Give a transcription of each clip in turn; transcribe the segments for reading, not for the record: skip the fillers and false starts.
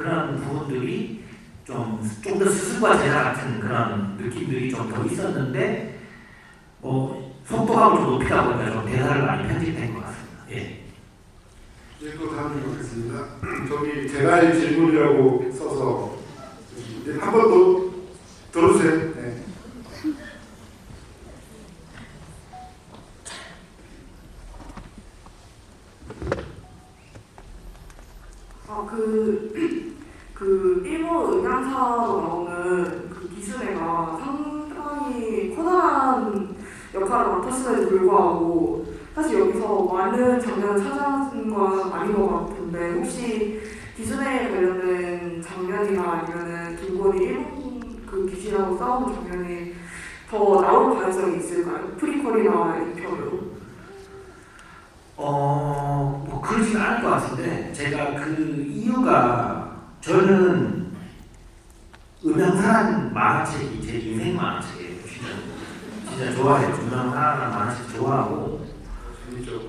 그런 부분들이 좀 더 스승과 제자 같은 그런 느낌들이 좀 더 있었는데 속도감을 좀 높이다 보니까 좀 대사를 많이 편집된 것 같습니다. 예. 예, 또 다음 읽겠습니다. 저기 제발 질문이라고 써서 한 번 더 들어주세요. 네. 그 일본 음향사로 나오는 그 기순애가 상당히 커다란 역할을 맡았음에도 불구하고 사실 여기서 많은 장면을 차지하는 건 아닌 것 같은데 혹시 기순애에 관련된 장면이나 아니면은 김건희 일본 그 기지라고 싸우는 장면이 더 나올 가능성이 있을까요? 프리퀄이나 이편으로? 뭐 그러진 않을 것 같은데 제가 그 이유가 저는 음향사라는 만화책이 제 인생 만화책이에요. 진짜 좋아해요. 음향사라는 만화책 좋아하고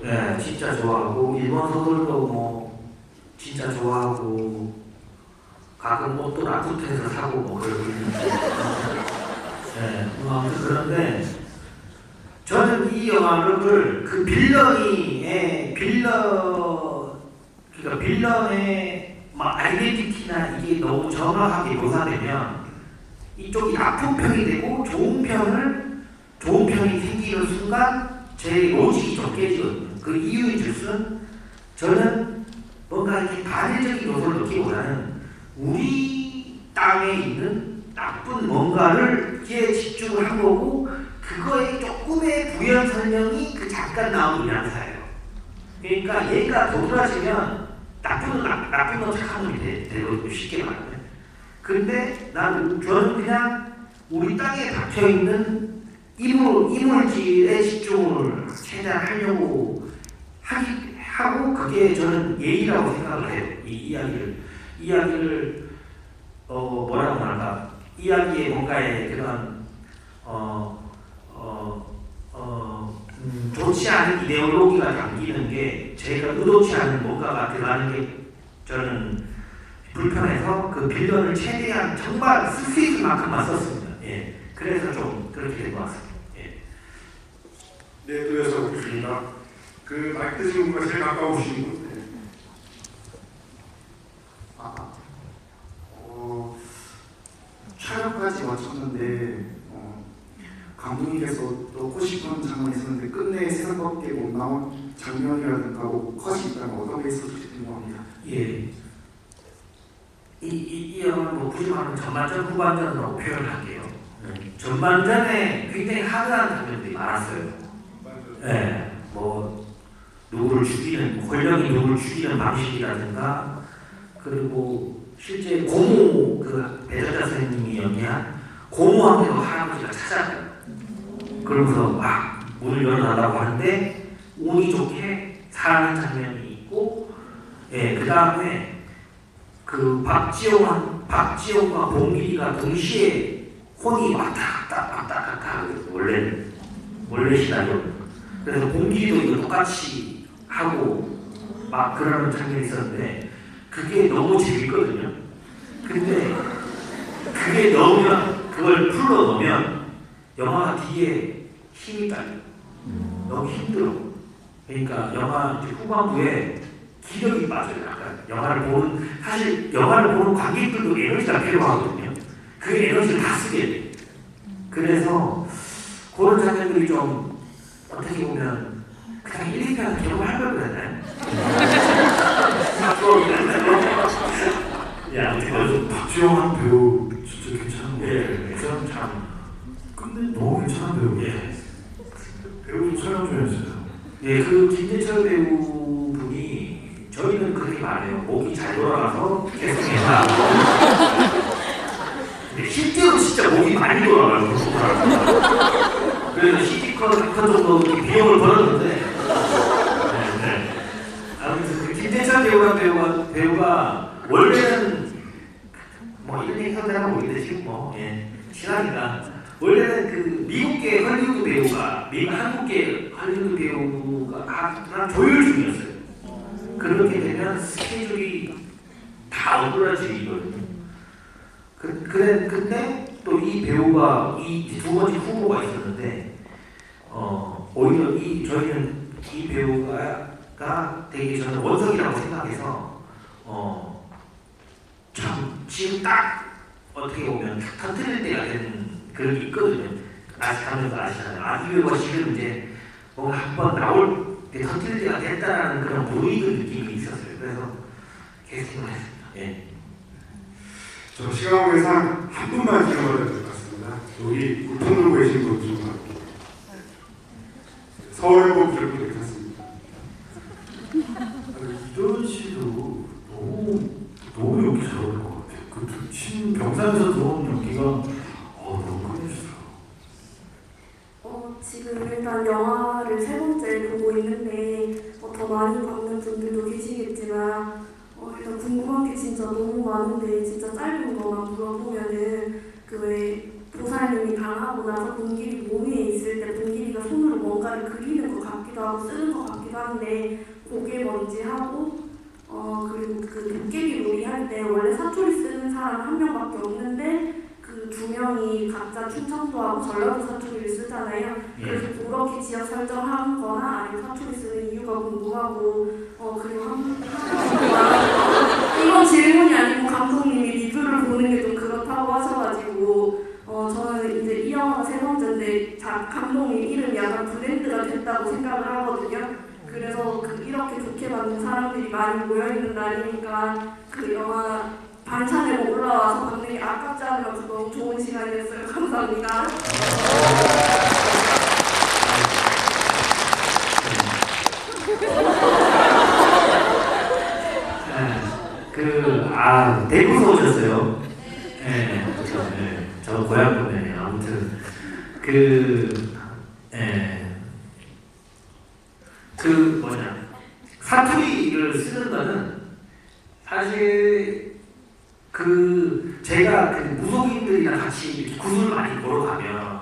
네, 진짜 좋아하고 일본 소설도 뭐 진짜 좋아하고 가끔 옷도 라쿠텐에서 사고 뭐 그러고 있는데 네, 아무튼 그런데 저는 이 영화를 그 그러니까 빌런의 아이덴티티나 이게 너무 정확하게 묘사되면 이쪽이 나쁜 편이 되고 좋은 편이 생기는 순간 제 로직이 좀 깨지거든요. 그 이유인 줄은 저는 뭔가 이렇게 반일적인 요소를 넣기보다는 우리 땅에 있는 나쁜 뭔가를 집중을 한 거고 그거에 조금의 부연 설명이 그 잠깐 나온 음향사예요. 그러니까 얘가 도드라지면 나쁜 놈 착한 놈이 되거든요. 쉽게 말하면. 근데 저는 그냥 우리 땅에 박혀있는 이물질에 집중을 최대한 하려고 하고 그게 저는 예의라고 생각을 해요. 이 이야기를 뭐라고 말할까? 이야기에 뭔가의 그런 좋지 않은 이데올로기가 담기는 게 제가 의도치 않은 뭔가가 들어가는 게 저는 불편해서 그 빌런을 최대한 정말 쓸 수 있을 만큼만 썼습니다. 예. 그래서 좀 그렇게 된 것 같습니다. 예. 네, 또 여쭤보겠습니다. 그 마이크 드신 분과 제일 가까우신 분? 네. 촬영까지 마쳤는데 감독님께서 넣고 싶은 장면이 있었는데 끝내 세상밖에 못 나온 장면이라든가 컷이 있다면 어떤 게 있었을지 궁금합니다. 예. 이 영화는 뭐 굳이 말하면 전반전 후반전으로 표현을 할게요. 전반전에 굉장히 하드한 장면들이 많았어요. 예. 뭐 권력이 누구를 죽이는 방식이라든가 그리고 실제 고모 그 배전자 선생님이 연기한 고모한테도 할아버지가 찾아가요. 그러면서 막 문을 열어달라고 하는데 운이 좋게 살아난 장면이 있고, 예, 그 다음에 그 박지용과 봉길이가 동시에 혼이 왔다 갔다 원래 시나리오. 그래서 봉길이도 이거 똑같이 하고 막 그러는 장면이 있었는데 그게 너무 재밌거든요. 근데 그걸 풀러 넣으면 영화가 뒤에 힘이 딸려. 너무 힘들어. 그러니까 영화 후반부에 기력이 빠져요. 약간 사실 영화를 보는 관객들도 에너지가 필요하거든요. 그 에너지를 다 쓰게 돼. 그래서 그런 장면들이 좀 어떻게 보면 그냥 1, 2편 경험할 걸 그랬나요? 야, 박지영 배우 진짜 괜찮은 거 예, 저는 참 근데 너무 괜찮은 배우. 예. 배우 좀 설명 좀 해주세요. 예, 그 김재철 배우분이 저희는 그렇게 말해요. 목이 잘 돌아가서 계속 해라. 근데 실제로 진짜 목이 많이 돌아가요. 그래서 CT컷 정도 비용을 벌었는데 아무튼 그 김재철 배우가 원래는 뭐 이런 얘기 하면 모르겠는데 지금 뭐 친하니까 원래는 그 미국계 헐리우드 배우가 한국계 헐리우드 배우가 조율 중이었어요. 그렇게 되면 스케줄이 다 억울해지거든요. 근데 또 이 배우가 이 두 번째 후보가 있었는데 오히려 저희는 이 배우가 되게 저는 원석이라고 생각해서 참 지금 딱 어떻게 보면 탁 터뜨릴 때가 된 그런 게 있거든요. 하면서 아시잖아요. 이 배우가 지금 이제 뭔가 한번 나올 때 터뜨릴 때가 됐다라는 그런 무의식 느낌이 있었어요. 그래서 캐스팅을 했습니다. 예. 저 시간 관계상 한 분만 질문을 드릴 것 같습니다. 여기 우통 들고 계신 분 중 서울보 기록 드리겠습니다. 이도현 씨도 너무 연기 잘하는 것 같아요. 그 친병사에서 들어온 연기가 너무 끝내주더라고요. 지금 일단 영화를 세 번째 보고 있는데 더 많이 받는 분들도 계시겠지만 일단 궁금한 게 진짜 너무 많은데 진짜 짧은 거만 물어보면은 그 왜 보살님이 당하고 나서 본길이 몸에 있을 때 본길이가 손으로 뭔가를 그리는 것 같기도 하고 쓰는 것 같기도 한데 그게 뭔지 하고 그리고 그 도깨비 놀이 할 때 원래 사투리 쓰는 사람 한 명밖에 없는데 그 두 명이 각자 충청도하고 전라도 사투리를 쓰잖아요. 그래서 그렇게 지역 설정한 거나 아니면 사투리 쓰는 이유가 궁금하고 그리고 이건 질문이 아니고 감독님이 리뷰를 보는 게 좀 그렇다고 하셔가지고 저는 이제 이 영화가 세 번째인데 감독님 이름이 약간 브랜드가 됐다고 생각을 하거든요. 그래서 이렇게 좋게 받는 사람들이 많이 모여있는 날이니까 그 영화 반찬에 올라와서 받는 게 아깝지 않아서 너무 좋은 시간이었어요. 감사합니다. 대구에서 오셨어요. 저 고향 분이에요. 아무튼 사투리를 쓰는 거는 사실 제가 무속인들이랑 같이 굿을 많이 보러 가면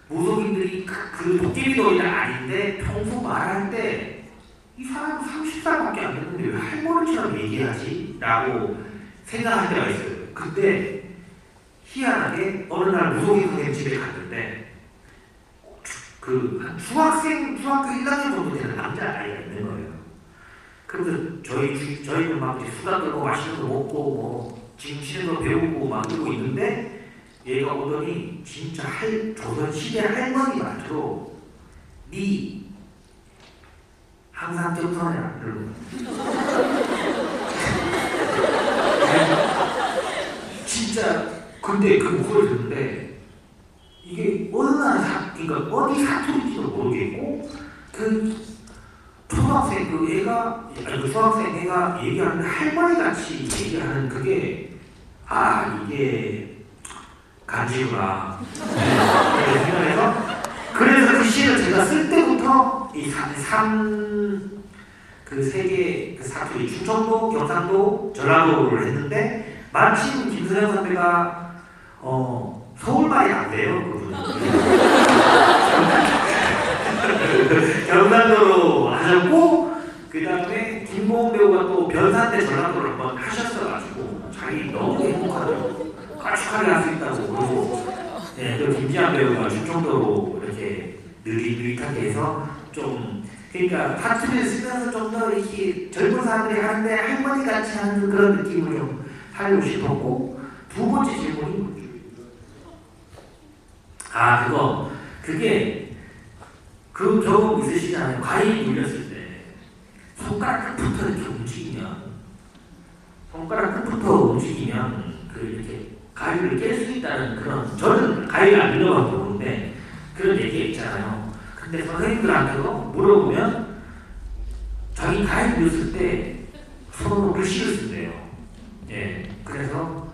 무속인들이 그 도깨비 놀이는 아닌데 평소 말할 때 이 사람 30살밖에 안 됐는데 왜 할머니처럼 얘기하지? 라고 생각할 때가 있어요. 근데 희한하게 어느 날 무속인 선생님 집에 갔는데 한 중학교 1학년 정도 되는 남자아이가 있는 거예요. 그래서 저희는 막 수다 떨고 맛있는 거 먹고 뭐 지금 치는 거 배우고 만들고 있는데 얘가 오더니 진짜 조선시대 할머니 말투로 니 항상 겸손해라 이러고 진짜 근데 그 목소리 듣는데 이게 그러니까 어디 사투리인지도 모르겠고 초등학생 중학생 애가 얘기하는데 할머니 같이 얘기하는 그게 이게 간지구나 이렇게 생각해서 그래서 그 시를 제가 쓸 때부터 이 세 개 사투리 충청도, 경상도, 전라도를 했는데 마침 김선영 선배가 서울말이 안 돼요 그분은 경상도로 하셨고 그 다음에 김보은 배우가 또 변산대 전라도를 한번 하셨어가지고 자기 너무 행복하더라고 까칠하게 할 수 있다고 그러고 그리고 김지한 배우가 충청도로 이렇게 느릿느릿하게 해서 좀 그러니까 사투리를 쓰면서 좀 더 이렇게 젊은 사람들이 하는데 할머니 같이 하는 그런 느낌을 좀 살리고 싶었고 두 번째 질문이 그게 그 경험 있으시잖아요. 과일 눌렸을 때 손가락 끝부터 이렇게 움직이면 이렇게 가위를 깰 수 있다는 그런 저는 가위를 안 눌려봐서 모르는데 그런 얘기가 있잖아요. 근데 선생님들한테도 물어보면 자기 가위 눌렸을 때 손으로 글씨를 쓴대요. 그래서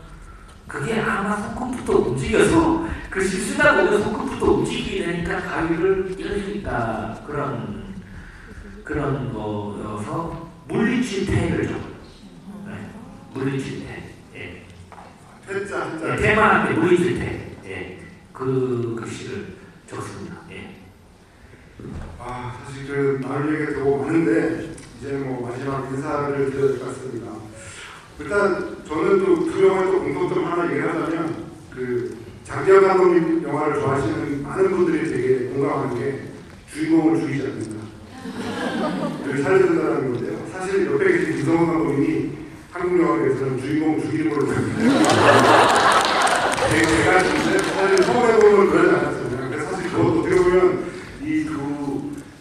그게 아마 손끝부터 움직여서 글씨 쓰다 보면 손끝부터 움직이게 되니까 가위를 깰 수 있다 그런 거여서 물리칠태를 적어요. 물리칠태. 태자 한자. 태만한테 물리칠태. 그 글씨를 적습니다. 사실 나눌 얘기가 더 많은데 이제 마지막 인사를 드려야 될 것 같습니다. 일단 저는 또 두 영화의 또 공통점 하나 얘기하자면 그 장기영 감독님 영화를 좋아하시는 많은 분들이 되게 공감하는 게 주인공을 죽이지 않는다. 늘 살려준다는 건데요. 사실 옆에 계신 김성훈 감독님이 한국 영화에서는 주인공 죽이는 걸로 제가 진짜 사실 서울해보면 그러지 않았어요. 그래서 사실 그것도 어떻게 보면 이 두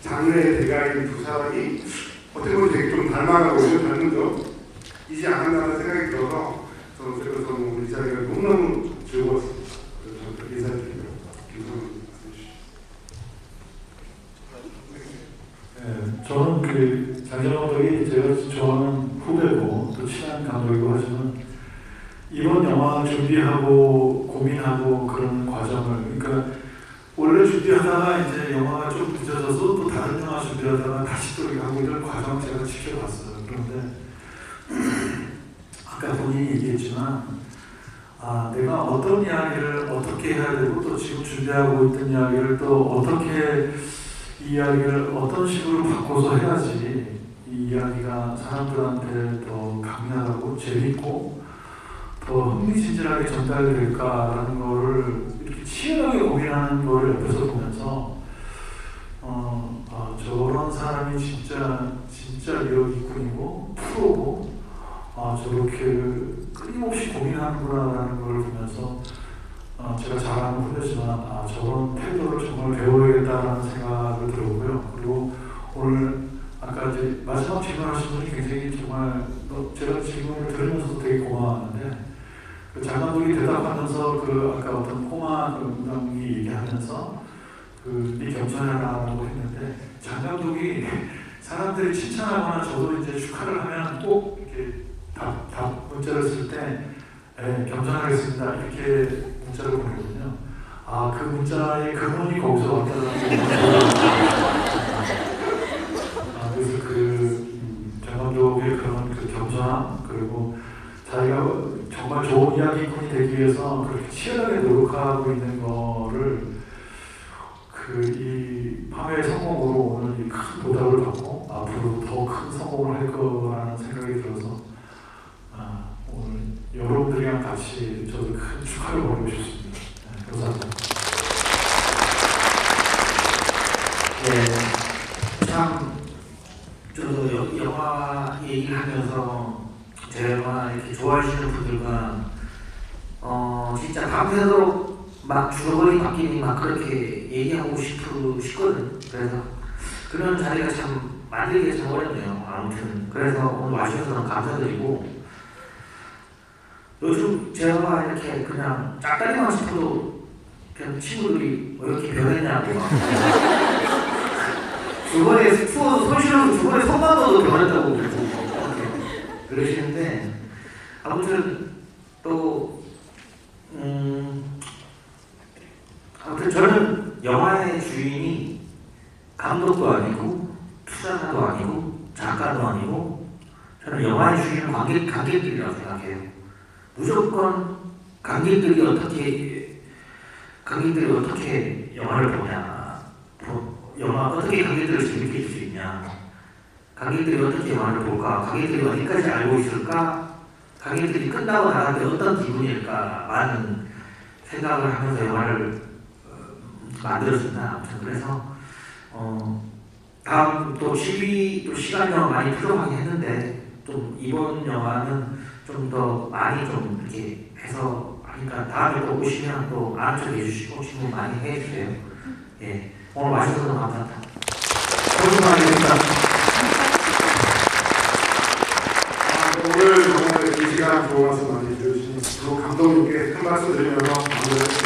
장르의 대가인 두 사람이 어떻게 보면 되게 좀 닮아가고 있는 닮은 점이지 않았나라는 생각이 들어서 저는 오늘 이 자리가 너무너무 즐거웠습니다. 그래서 저는 그렇게 인사드립니다. 김성훈 네, 저는 그 장재영 감독이 제가 좋아하는 후배고 또 친한 감독이고 하지만 이번 영화 준비하고 고민하고 그런 과정을 그러니까 원래 준비하다가 이제 영화가 좀 늦어져서 또 다른 영화 준비하다가 다시 또 하고 이런 과정 제가 지켜봤어요. 그런데 아까 본인이 얘기했지만 내가 어떤 이야기를 어떻게 해야 되고 또 지금 준비하고 있던 이야기를 또 어떻게 이 이야기를 어떤 식으로 바꿔서 해야지 이 이야기가 사람들한테 더 강렬하고 재밌고 더 흥미진진하게 전달될까라는 거를 이렇게 치열하게 고민하는 거를 옆에서 보면서 저런 사람이 진짜 리얼기꾼이고 프로고 저렇게 끊임없이 고민하는구나라는 걸 보면서 제가 잘하는 후배지만 저런 태도를 정말 배워야겠다라는 생각을 들었고요. 그리고 오늘 아까 이제 마지막 질문하신 분이 굉장히 정말 제가 질문을 들으면서도 되게 고마웠는데 그 장 감독이 대답하면서 그 아까 어떤 꼬마 감독이 얘기하면서 네 겸손해라라고 했는데 장 감독이 사람들이 칭찬하거나 저도 이제 축하를 하면 꼭 이렇게 답 문자를 쓸 때 겸손하겠습니다 이렇게 문자를 보내거든요. 그 문자의 근원이 거기서 왔다는 그래서 장 감독의 그런 그 겸손함 그리고 자기가 정말 좋은 이야기꾼이 되기 위해서 그렇게 치열하게 노력하고 있는 거를 이 파회의 성공으로 오늘 이 큰 보답을 받고 앞으로 더 큰 성공을 할 거라는 생각이 들어서 오늘 여러분들이랑 같이 저도 큰 축하를 보내고 싶습니다. 네, 감사합니다. 네, 참 저도 영화 얘기를 하면서 제 영화 이렇게 좋아하시는 분들과 진짜 밤새도록 막 죽어버린 박기님 막 그렇게 얘기하고 싶거든. 그래서 그런 자리가 참 만들기가 참 어렵네요. 아무튼 그래서 오늘 와주셔서 너무 감사드리고 요즘 제가 이렇게 그냥 짝다리만 싶어도 그냥 친구들이 왜 이렇게 변했냐고 주번에 추워서 손 실어서 주번에 손만 넣어도 변했다고 그러시는데 아무튼 또 아무튼 저는 영화의 주인이 감독도 아니고 투자자도 아니고 작가도 아니고 저는 영화의 주인은 관객들이라고 생각해요. 무조건 관객들이 어떻게 영화를 보냐, 영화 어떻게 관객들을 재밌게 해줄 수 있냐, 관객들이 어떻게 영화를 볼까, 관객들이 어디까지 알고 있을까, 관객들이 끝나고 나갈 때 어떤 기분일까 많은 생각을 하면서 영화를 만들었습니다. 아무튼 그래서 다음 또 시간이 많이 부족하긴 했는데 좀 이번 영화는 좀 더 많이 좀 이렇게 해서 하니까 다음에 또 오시면 또 아는 척 해주시고 질문 많이 해주세요. 예, 오늘 와주셔서 너무 감사합니다. 고생 많으셨습니다. 오늘 정말 이 시간 좋은 말씀 많이 해주신 감독님께 큰 말씀 드리면서 오늘